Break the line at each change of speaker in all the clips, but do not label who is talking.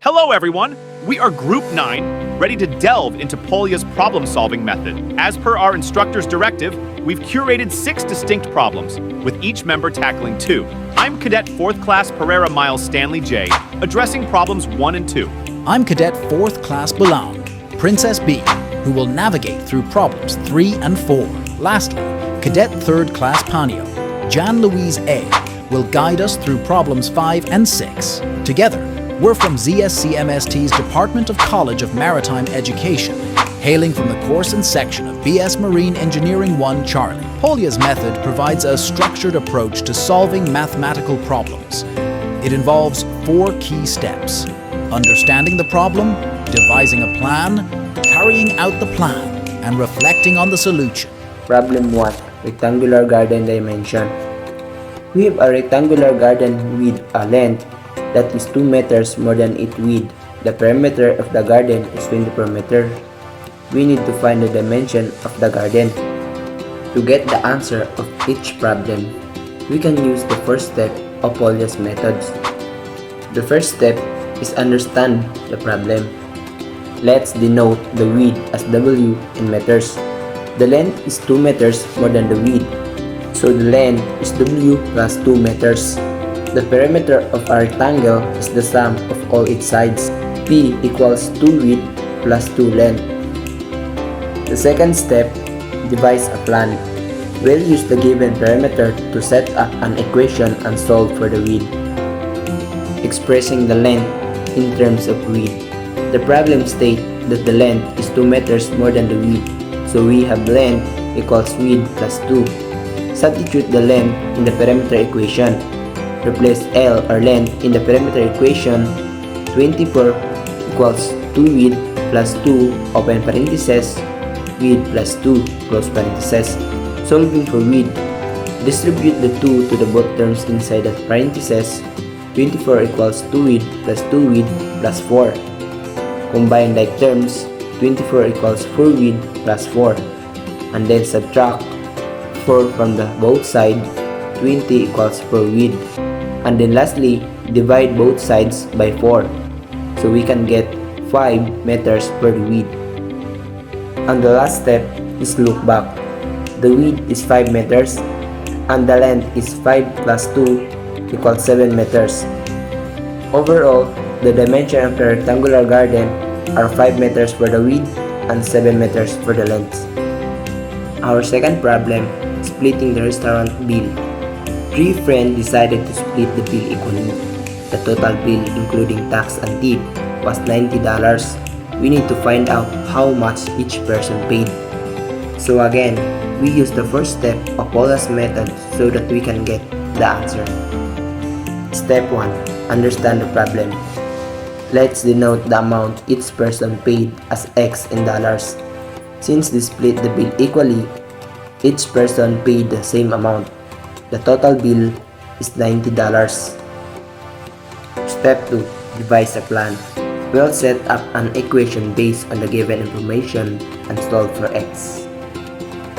Hello everyone! We are Group 9, ready to delve into Polyas' problem-solving method. As per our instructor's directive, we've curated 6 distinct problems, with each member tackling 2. I'm Cadet 4th Class Pereira Miles Stanley J, addressing problems 1 and 2.
I'm Cadet 4th Class Boulang, Princess B, who will navigate through problems 3 and 4. Lastly, Cadet 3rd Class Panyo, Jan Louise A, will guide us through problems 5 and 6. Together, we're from ZSCMST's Department of College of Maritime Education, hailing from the course and section of BS Marine Engineering 1 Charlie. Polyas' method provides a structured approach to solving mathematical problems. It involves 4 key steps: understanding the problem, devising a plan, carrying out the plan, and reflecting on the solution.
Problem 1. Rectangular garden dimension. We have a rectangular garden with a length that is 2 meters more than its width. The perimeter of the garden is 24 meters. We need to find the dimension of the garden. To get the answer of each problem, we can use the first step of Polyas methods. The first step is understand the problem. Let's denote the width as W in meters. The length is 2 meters more than the width, so the length is W plus 2 meters. The perimeter of a rectangle is the sum of all its sides. P equals 2 width plus 2 length. The second step, devise a plan. We'll use the given perimeter to set up an equation and solve for the width, expressing the length in terms of width. The problem states that the length is 2 meters more than the width, so we have length equals width plus 2. Substitute the length in the perimeter equation. Replace L or length in the perimeter equation. 24 equals 2 width plus 2 open parentheses, width plus 2 close parentheses. Solving for width, distribute the 2 to the both terms inside the parentheses. 24 equals 2 width plus 2 width plus 4. Combine like terms, 24 equals 4 width plus 4. And then subtract 4 from the both sides. 20 equals 4 width. And then lastly, divide both sides by 4, so we can get 5 meters per width. And the last step is look back. The width is 5 meters, and the length is 5 plus 2 equals 7 meters. Overall, the dimension of the rectangular garden are 5 meters for the width and 7 meters for the length. Our second problem, splitting the restaurant bill. 3 friends decided to split the bill equally. The total bill including tax and tip was $90. We need to find out how much each person paid. So again, we use the first step of Polyas method so that we can get the answer. Step 1. Understand the problem. Let's denote the amount each person paid as X in dollars. Since they split the bill equally, each person paid the same amount. The total bill is $90. Step 2. Devise a plan. We'll set up an equation based on the given information and solve for X.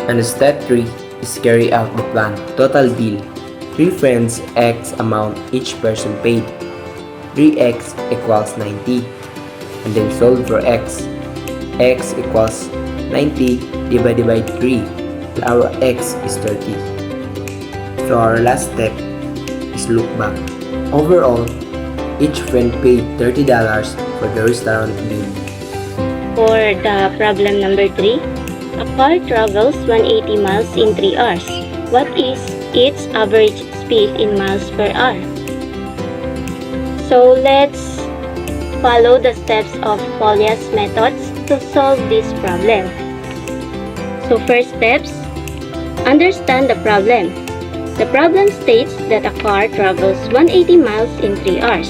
And step 3 is carry out the plan. Total bill. 3 friends X amount each person paid. 3X equals 90. And then solve for X. X equals 90 divided by 3. Our X is 30. So our last step is look back. Overall, each friend paid $30 for the restaurant bill.
For the problem number 3, a car travels 180 miles in 3 hours. What is its average speed in miles per hour? So let's follow the steps of Polyas methods to solve this problem. So first steps, understand the problem. The problem states that a car travels 180 miles in 3 hours.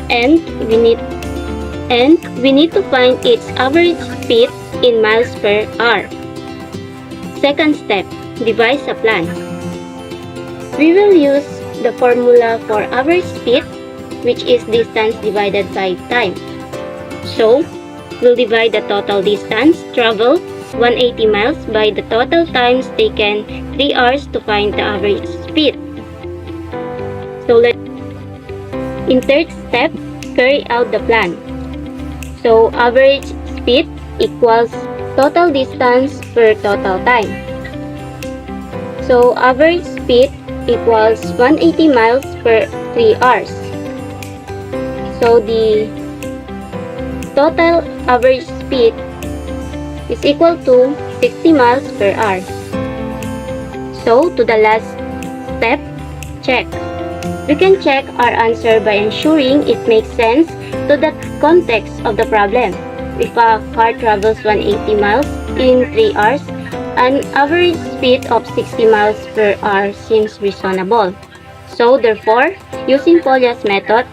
And we need to find its average speed in miles per hour. Second step, devise a plan. We will use the formula for average speed, which is distance divided by time. So, we'll divide the total distance traveled 180 miles by the total times taken 3 hours to find the average speed. So in third step, carry out the plan. So average speed equals total distance per total time. So average speed equals 180 miles per 3 hours. So the total average speed is equal to 60 miles per hour. So to the last step, check. We can check our answer by ensuring it makes sense to the context of the problem. If a car travels 180 miles in 3 hours, an average speed of 60 miles per hour seems reasonable. So therefore, using Polyas method,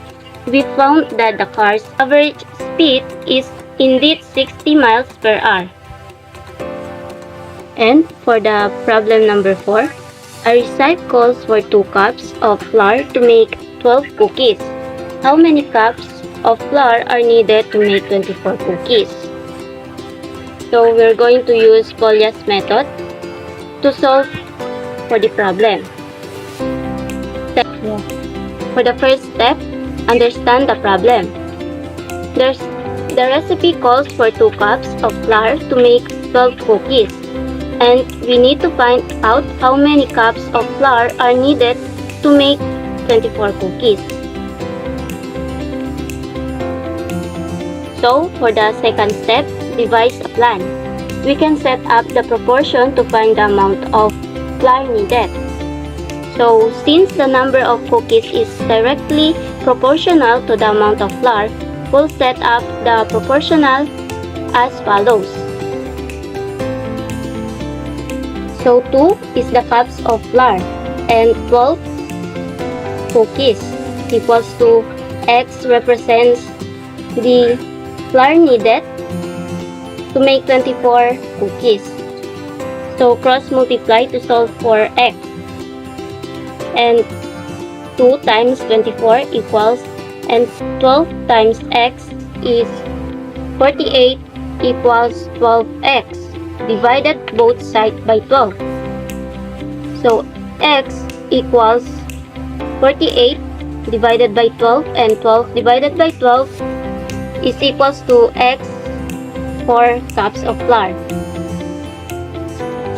we found that the car's average speed is indeed 60 miles per hour. And for the problem number 4, a recipe calls for 2 cups of flour to make 12 cookies. How many cups of flour are needed to make 24 cookies? So we're going to use Polyas method to solve for the problem. For the first step, understand the problem. The recipe calls for 2 cups of flour to make 12 cookies. And we need to find out how many cups of flour are needed to make 24 cookies. So, for the second step, devise a plan. We can set up the proportion to find the amount of flour needed. So, since the number of cookies is directly proportional to the amount of flour, we'll set up the proportional as follows. So 2 is the cups of flour and 12 cookies equals to X represents the flour needed to make 24 cookies. So cross multiply to solve for X. And 2 times 24 equals, and 12 times X is 48 equals 12X. Divided both sides by 12. So X equals 48 divided by 12, and 12 divided by 12 is equals to X 4 cups of flour.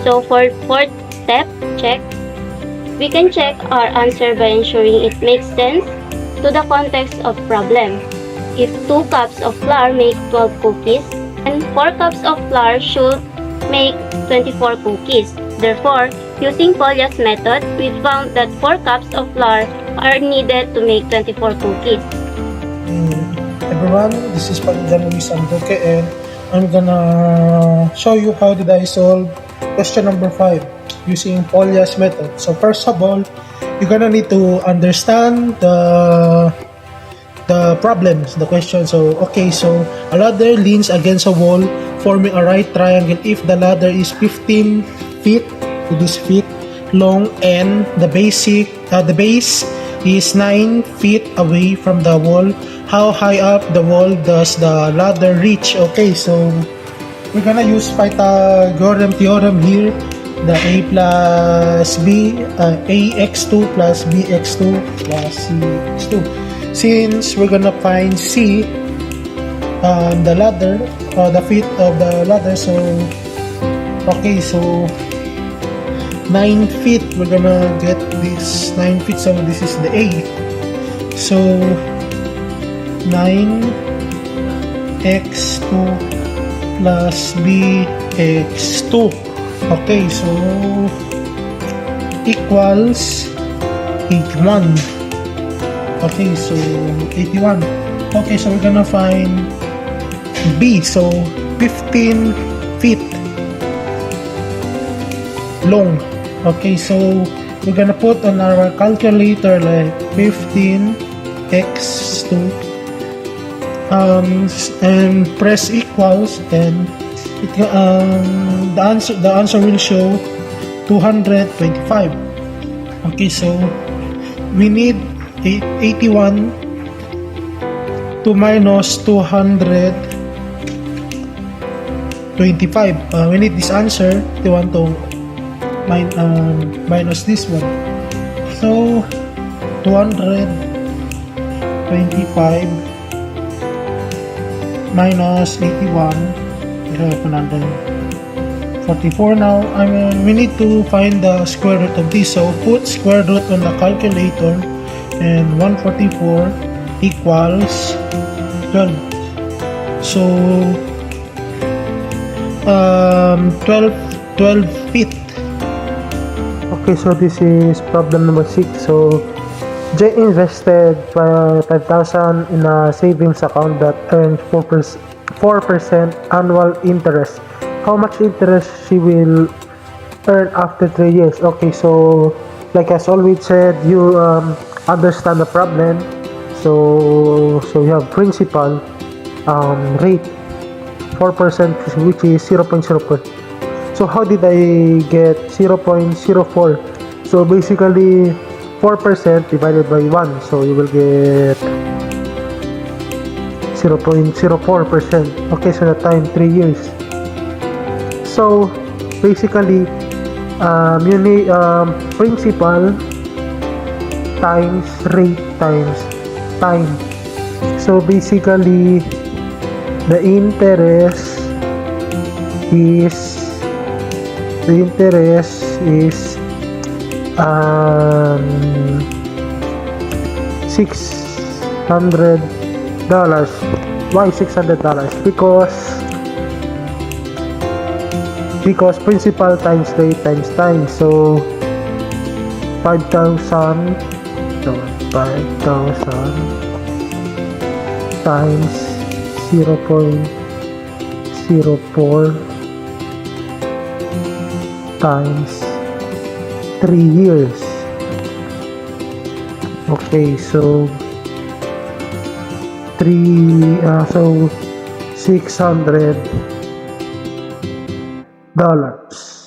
So for fourth step, check. We can check our answer by ensuring it makes sense to the context of problem. If 2 cups of flour make 12 cookies, and 4 cups of flour should make 24 cookies. Therefore, using Polyas method, we found that 4 cups of flour are needed to make 24 cookies.
Everyone, this is Polyas and I'm gonna show you how did I solve question number 5 using Polyas method. So first of all, you're gonna need to understand the problems, the question. So okay, so a ladder leans against a wall forming a right triangle if the ladder is 15 feet to this feet long and the base is 9 feet away from the wall. How high up the wall does the ladder reach? Okay, so we're gonna use Pythagorean theorem here. The a plus b, ax2 plus bx2 plus cx2. Since we're gonna find c, the ladder, the feet of the ladder, so okay, so 9 feet, we're gonna get this 9 feet, so this is the a. So 9x2 plus bx2. Okay, so equals 81. Okay, so 81. Okay, so we're gonna find B. So 15 feet long. Okay, so we're gonna put on our calculator like 15x2 and press equals, and the answer will show 225. Okay, so we need 81 to minus 225. We need this answer. We want to minus this one. So 225 minus 81. We have 144 now. We need to find the square root of this. So put square root on the calculator, and 144 equals 12. So 12 feet. Okay, so this is problem number 6. So Jay invested 5,000 in a savings account that earns 4% annual interest. How much interest she will earn after 3 years? Okay, so like as always said, you understand the problem. So you have principal rate 4%, which is 0.04. So how did I get 0.04? So basically 4% divided by 1, so you will get 0.04%. Okay, so the time 3 years. So basically you need principal times rate times time. So basically the interest is $600. Why $600? Because principal times rate times time. So 5,000 times 0.04 times 3 years. Okay, so $600.